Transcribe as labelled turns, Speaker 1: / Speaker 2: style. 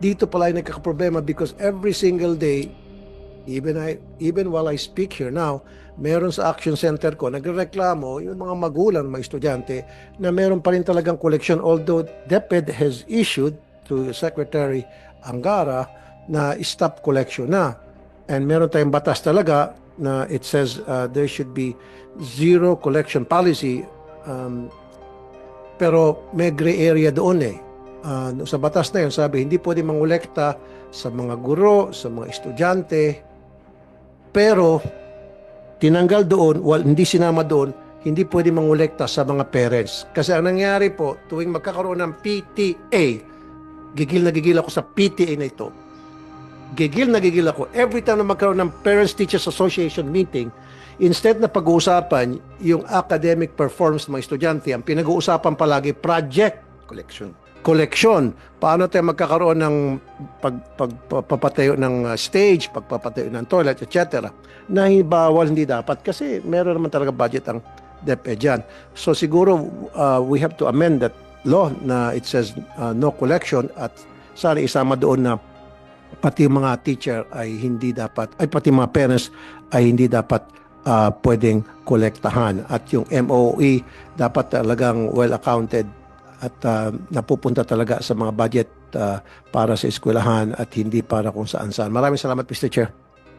Speaker 1: dito pala ay nagkakaproblema because every single day, even while I speak here now, meron sa Action Center ko, nagreklamo yung mga magulang, mga estudyante, na meron pa rin talagang collection, although DepEd has issued to Secretary Angara na stop collection na. And meron tayong batas talaga na it says there should be zero collection policy, pero may gray area doon eh. Sa batas na yun, sabi, hindi pwede mangolekta sa mga guro, sa mga estudyante, pero tinanggal doon, hindi sinama doon, hindi pwede mangolekta sa mga parents. Kasi ang nangyari po, tuwing magkakaroon ng PTA, gigil na gigil ako sa PTA na ito. Gigil na gigil ako. Every time na magkaroon ng Parents Teachers Association meeting, instead na pag-uusapan yung academic performance ng mga estudyante, ang pinag-uusapan palagi, project collection. Paano tayo magkakaroon ng pagpapatayo ng stage, pagpapatayo ng toilet, etc. Na bawal, hindi dapat kasi meron naman talaga budget ang DepEd dyan. So siguro we have to amend that law na it says no collection at sana isama doon na pati mga teacher ay hindi dapat, ay pati mga parents ay hindi dapat pwedeng kolektahan. At yung MOE dapat talagang well accounted at napupunta talaga sa mga budget para sa eskwelahan at hindi para kung saan-saan. Maraming salamat, Mr. Chair.